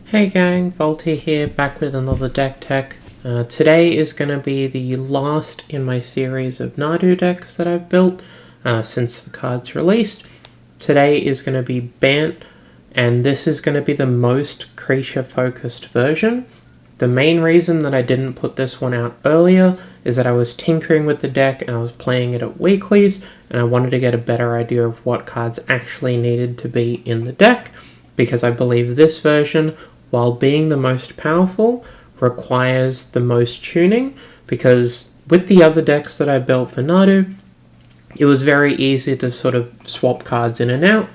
Hey gang, Voltie here, back with another deck tech. Today is going to be the last in my series of Nadu decks that I've built since the card's released. Today is going to be Bant, and this is going to be the most creature-focused version. The main reason that I didn't put this one out earlier is that I was tinkering with the deck and I was playing it at weeklies, and I wanted to get a better idea of what cards actually needed to be in the deck, because I believe this version, while being the most powerful, requires the most tuning, because with the other decks that I built for Nadu, it was very easy to sort of swap cards in and out,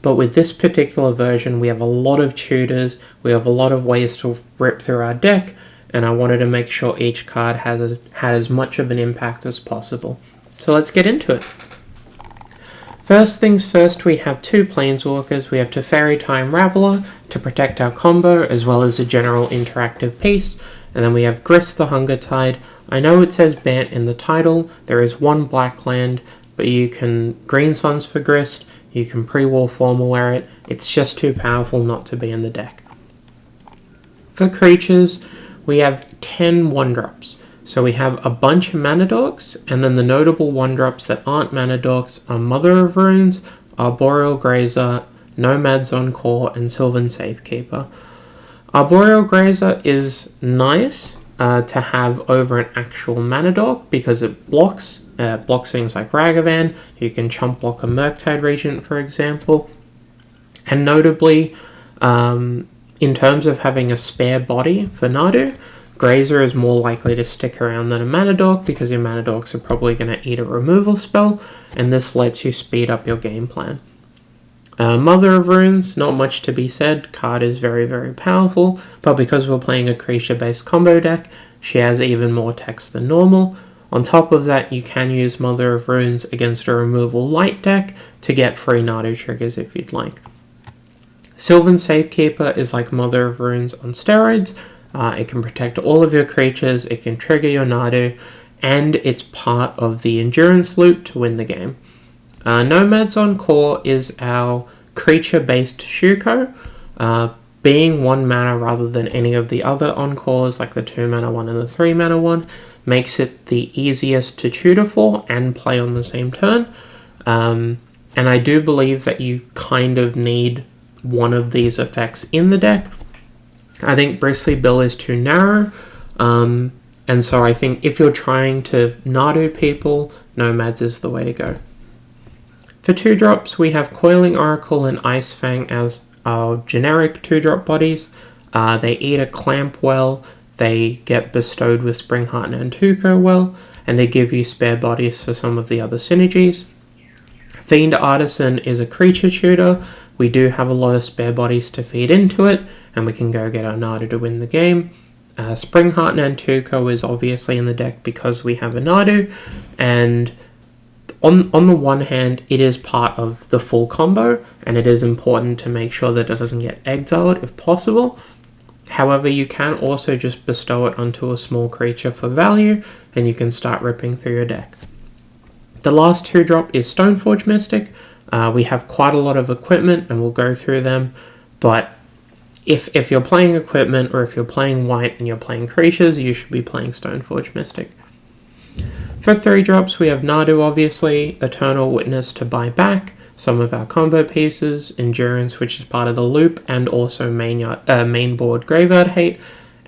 but with this particular version we have a lot of tutors, we have a lot of ways to rip through our deck, and I wanted to make sure each card had as much of an impact as possible. So let's get into it. First things first, we have two Planeswalkers. We have Teferi Time Raveler to protect our combo, as well as a general interactive piece. And then we have Grist the Hunger Tide. I know it says Bant in the title. There is one black land, but you can Green Suns for Grist. You can pre-war Formalware it. It's just too powerful not to be in the deck. For creatures, we have 10 1-drops. So we have a bunch of mana dorks, and then the notable 1-drops that aren't mana dorks are Mother of Runes, Arboreal Grazer, Nomad's Encore, and Sylvan Safekeeper. Arboreal Grazer is nice to have over an actual mana dork because it blocks things like Ragavan. You can chump block a Murktide Regent, for example. And notably, in terms of having a spare body for Nadu, Grazer is more likely to stick around than a mana dork because your mana dorks are probably going to eat a removal spell, and this lets you speed up your game plan. Mother of Runes, not much to be said. Card is very, very powerful, but because we're playing a creature-based combo deck, she has even more text than normal. On top of that, you can use Mother of Runes against a removal light deck to get free Nadu triggers if you'd like. Sylvan Safekeeper is like Mother of Runes on steroids. It can protect all of your creatures, it can trigger your Nadu, and it's part of the endurance loop to win the game. Nomad's Encore is our creature-based Shuko. Being 1 mana rather than any of the other Encores, like the 2 mana one and the 3 mana one, makes it the easiest to tutor for and play on the same turn. And I do believe that you kind of need one of these effects in the deck. I think Bristly Bill is too narrow, and so I think if you're trying to Nadu people, Nomads is the way to go. For 2-drops, we have Coiling Oracle and Ice Fang as our generic 2-drop bodies. They eat a Clamp well, they get bestowed with Springheart and Tuco well, and they give you spare bodies for some of the other synergies. Fiend Artisan is a creature tutor. We do have a lot of spare bodies to feed into it, and we can go get our Nadu to win the game. Springheart and Tuco is obviously in the deck because we have a Nadu, and on the one hand, it is part of the full combo, and it is important to make sure that it doesn't get exiled if possible. However, you can also just bestow it onto a small creature for value, and you can start ripping through your deck. The last 2-drop is Stoneforge Mystic. We have quite a lot of equipment, and we'll go through them, but if you're playing equipment, or if you're playing white and you're playing creatures, you should be playing Stoneforge Mystic. For 3-drops, we have Nadu, obviously, Eternal Witness to buy back some of our combo pieces, Endurance, which is part of the loop, and also main board Graveyard Hate,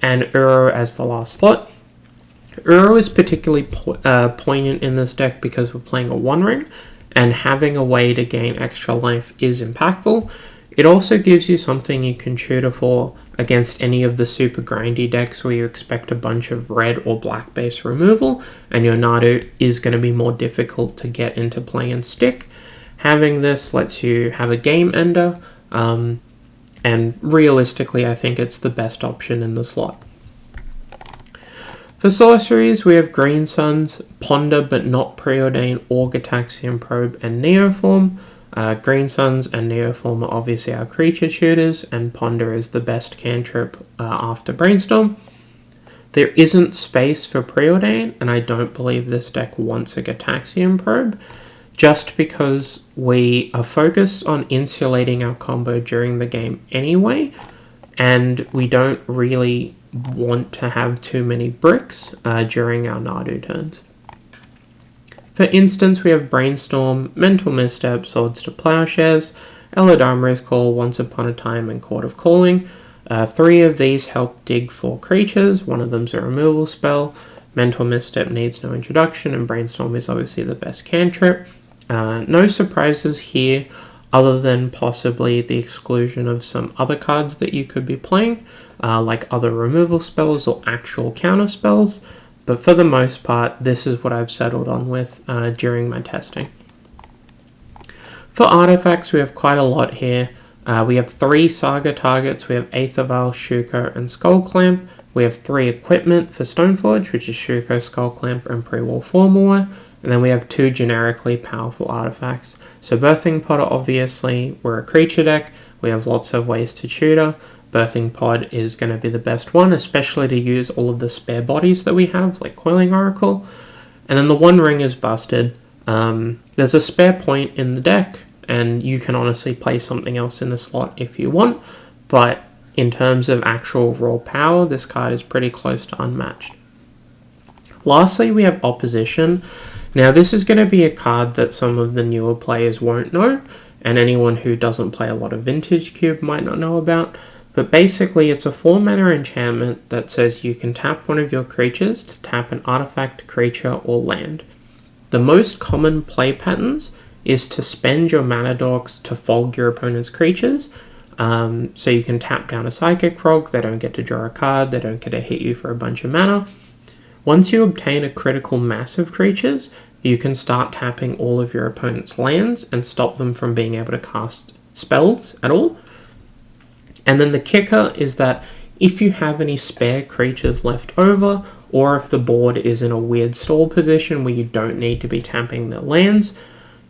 and Uro as the last slot. Uro is particularly poignant in this deck because we're playing a 1-ring, and having a way to gain extra life is impactful. It also gives you something you can tutor for against any of the super grindy decks where you expect a bunch of red or black base removal, and your Nadu is going to be more difficult to get into play and stick. Having this lets you have a game ender, and realistically I think it's the best option in the slot. For sorceries, we have Green Suns, Ponder but not Preordain, or Gitaxian Probe, and Neoform. Green Suns and Neoform are obviously our creature tutors, and Ponder is the best cantrip after Brainstorm. There isn't space for Preordain, and I don't believe this deck wants a Gitaxian Probe, just because we are focused on insulating our combo during the game anyway, and we don't really want to have too many bricks during our Nadu turns. For instance, we have Brainstorm, Mental Misstep, Swords to Plowshares, Eladamri's Call, Once Upon a Time, and Court of Calling. 3 of these help dig 4 creatures. One of them's a removal spell. Mental Misstep needs no introduction, and Brainstorm is obviously the best cantrip. No surprises here, other than possibly the exclusion of some other cards that you could be playing, like other removal spells or actual counter spells. But for the most part, this is what I've settled on with during my testing. For artifacts, we have quite a lot here. We have 3 Saga targets. We have Aethervial, Shuko, and Skullclamp. We have 3 equipment for Stoneforge, which is Shuko, Skullclamp, and Pre-War Formaware. And then we have 2 generically powerful artifacts. So Birthing Pod, obviously, we're a creature deck. We have lots of ways to tutor. Birthing Pod is going to be the best one, especially to use all of the spare bodies that we have, like Coiling Oracle. And then the One Ring is busted. There's a spare point in the deck, and you can honestly play something else in the slot if you want. But in terms of actual raw power, this card is pretty close to unmatched. Lastly, we have Opposition. Now, this is going to be a card that some of the newer players won't know, and anyone who doesn't play a lot of Vintage Cube might not know about. But basically, it's a 4-mana enchantment that says you can tap one of your creatures to tap an artifact, creature, or land. The most common play patterns is to spend your mana dorks to fog your opponent's creatures. So you can tap down a Psychic Frog, they don't get to draw a card, they don't get to hit you for a bunch of mana. Once you obtain a critical mass of creatures, you can start tapping all of your opponent's lands and stop them from being able to cast spells at all. And then the kicker is that if you have any spare creatures left over, or if the board is in a weird stall position where you don't need to be tapping the lands,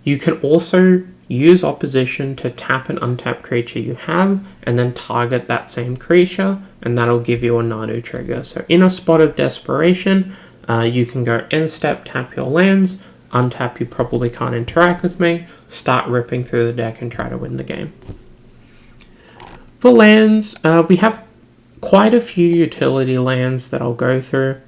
you can also use Opposition to tap an untapped creature you have, and then target that same creature, and that'll give you a Nadu trigger. So in a spot of desperation, you can go end step, tap your lands, untap you probably can't interact with me, start ripping through the deck and try to win the game. For lands, we have quite a few utility lands that I'll go through.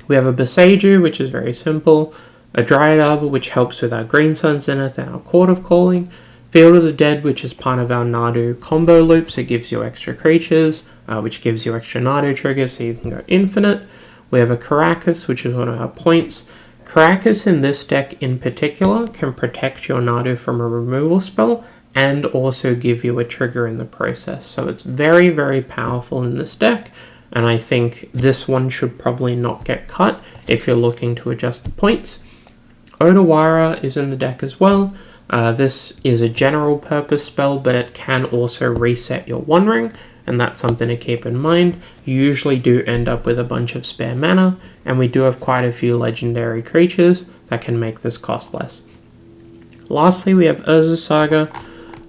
We have a Boseiju, which is very simple, a Dryad Arbor, which helps with our Green Sun Zenith and our Court of Calling, Field of the Dead, which is part of our Nadu combo loop, so it gives you extra creatures, which gives you extra Nadu triggers, so you can go infinite. We have a Karakas, which is one of our points. Karakas in this deck in particular can protect your Nadu from a removal spell, and also give you a trigger in the process. So it's very, very powerful in this deck, and I think this one should probably not get cut if you're looking to adjust the points. Odawara is in the deck as well. This is a general purpose spell, but it can also reset your One Ring, and that's something to keep in mind. You usually do end up with a bunch of spare mana, and we do have quite a few legendary creatures that can make this cost less. Lastly, we have Urza Saga.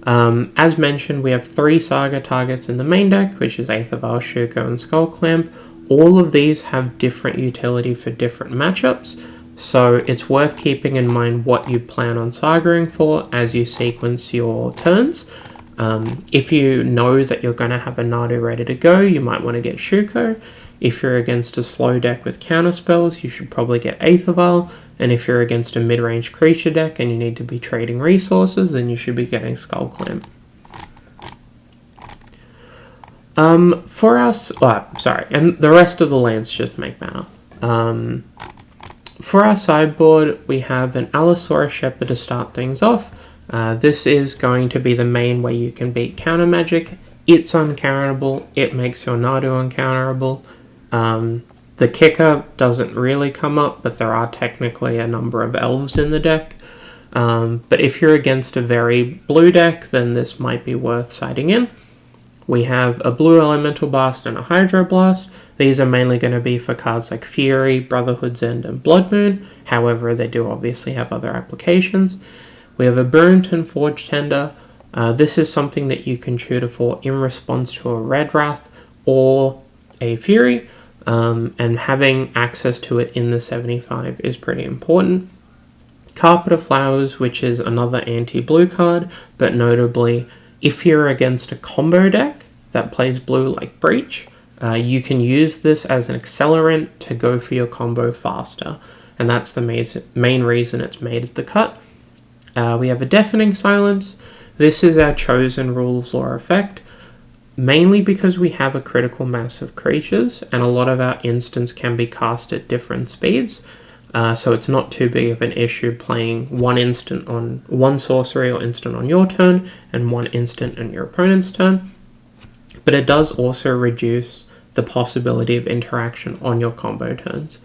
As mentioned, we have 3 Saga targets in the main deck, which is Aethervial, Shuko, and Skullclamp. All of these have different utility for different matchups, so it's worth keeping in mind what you plan on Sagaing for as you sequence your turns. If you know that you're going to have a Nadu ready to go, you might want to get Shuko. If you're against a slow deck with counter spells, you should probably get Aethervial. And if you're against a mid-range creature deck and you need to be trading resources, then you should be getting Skullclamp. For us, and the rest of the lands just make mana. For our sideboard, we have an Allosaurus Shepherd to start things off. This is going to be the main way you can beat counter magic. It's uncounterable. It makes your Nadu uncounterable. The kicker doesn't really come up, but there are technically a number of elves in the deck. But if you're against a very blue deck, then this might be worth siding in. We have a blue Elemental Blast and a Hydro Blast. These are mainly going to be for cards like Fury, Brotherhood's End, and Blood Moon. However, they do obviously have other applications. We have a Burrington Forge Tender. This is something that you can tutor for in response to a Red Wrath or a Fury. And having access to it in the 75 is pretty important. Carpet of Flowers, which is another anti-blue card, but notably, if you're against a combo deck, that plays blue like Breach, you can use this as an accelerant to go for your combo faster, and that's the main reason it's made the cut. We have a Deafening Silence. This is our chosen Rule of Law effect, mainly because we have a critical mass of creatures, and a lot of our instants can be cast at different speeds, so it's not too big of an issue playing one sorcery or instant on your turn, and one instant on your opponent's turn. But it does also reduce the possibility of interaction on your combo turns.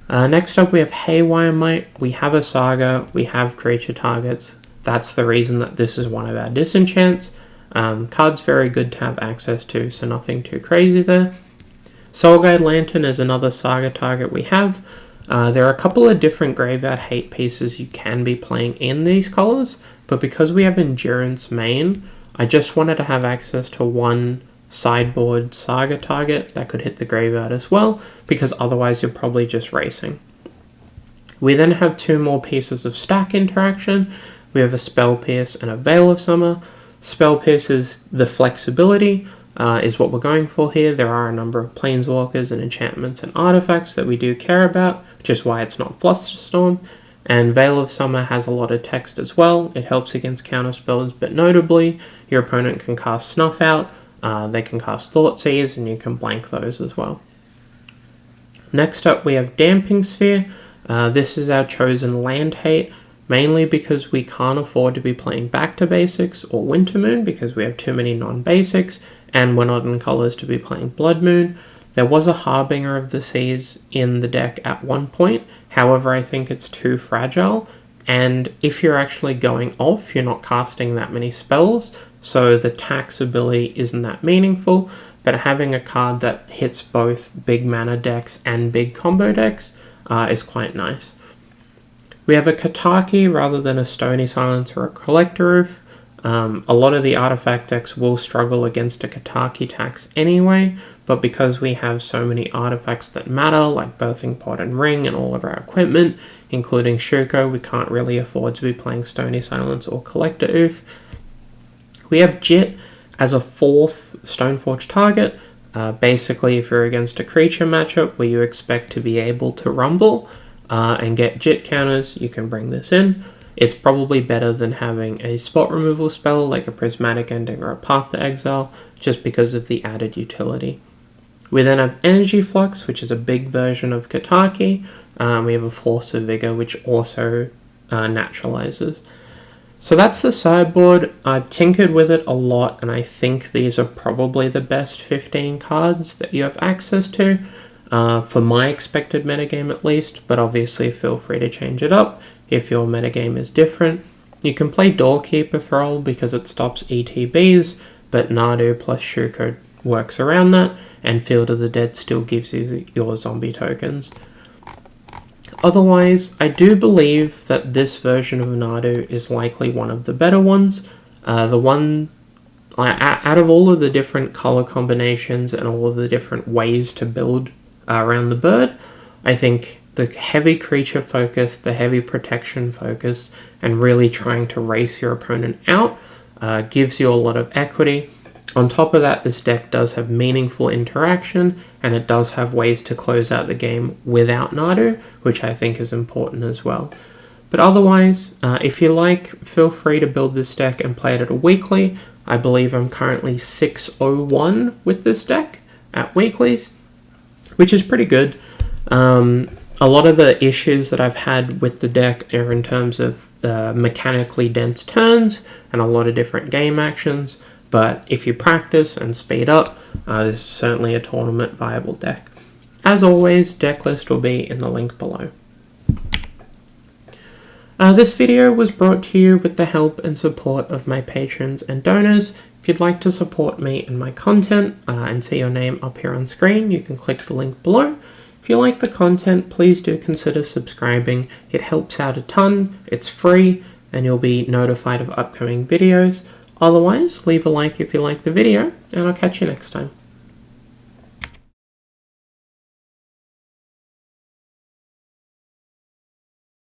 Next up we have Haywire Might. We have a Saga, we have creature targets. That's the reason that this is one of our disenchants. Card's very good to have access to, so nothing too crazy there. Soulguide Lantern is another Saga target we have. There are a couple of different Graveyard Hate pieces you can be playing in these colors, but because we have Endurance main, I just wanted to have access to one sideboard Saga target that could hit the graveyard as well, because otherwise you're probably just racing. We then have two more pieces of stack interaction. We have a Spell Pierce and a Veil of Summer. Spell Pierce is the flexibility, is what we're going for here. There are a number of planeswalkers and enchantments and artifacts that we do care about, which is why it's not Flusterstorm. And Veil of Summer has a lot of text as well. It helps against counterspells, but notably, your opponent can cast Snuff Out, they can cast Thoughtseize, and you can blank those as well. Next up, we have Damping Sphere. This is our chosen land hate, mainly because we can't afford to be playing Back to Basics or Wintermoon because we have too many non-basics, and we're not in colors to be playing Blood Moon. There was a Harbinger of the Seas in the deck at one point, however I think it's too fragile, and if you're actually going off, you're not casting that many spells, so the tax ability isn't that meaningful, but having a card that hits both big mana decks and big combo decks is quite nice. We have a Kataki rather than a Stony Silence or a Collector Roof. A lot of the artifact decks will struggle against a Kataki tax anyway, but because we have so many artifacts that matter, like Birthing Pod and Ring and all of our equipment, including Shuko, we can't really afford to be playing Stony Silence or Collector Oof. We have Jit as a fourth Stoneforge target. Basically, if you're against a creature matchup where you expect to be able to rumble and get Jit counters, you can bring this in. It's probably better than having a spot removal spell like a Prismatic Ending or a Path to Exile, just because of the added utility. We then have Energy Flux, which is a big version of Kataki. We have a Force of Vigor, which also naturalizes. So that's the sideboard. I've tinkered with it a lot, and I think these are probably the best 15 cards that you have access to, for my expected metagame at least, but obviously feel free to change it up if your metagame is different. You can play Doorkeeper Thrall because it stops ETBs, but Nadu plus Shuko works around that, and Field of the Dead still gives you your zombie tokens. Otherwise, I do believe that this version of Nadu is likely one of the better ones. Out of all of the different color combinations and all of the different ways to build around the bird, I think the heavy creature focus, the heavy protection focus, and really trying to race your opponent out gives you a lot of equity. On top of that, this deck does have meaningful interaction, and it does have ways to close out the game without Nadu, which I think is important as well. But otherwise, if you like, feel free to build this deck and play it at a weekly. I believe I'm currently 6-0-1 with this deck at weeklies, which is pretty good. A lot of the issues that I've had with the deck are in terms of mechanically dense turns and a lot of different game actions. But if you practice and speed up, this is certainly a tournament viable deck. As always, deck list will be in the link below. This video was brought to you with the help and support of my patrons and donors. If you'd like to support me and my content and see your name up here on screen, you can click the link below. If you like the content, please do consider subscribing. It helps out a ton, it's free, and you'll be notified of upcoming videos. Otherwise, leave a like if you like the video, and I'll catch you next time.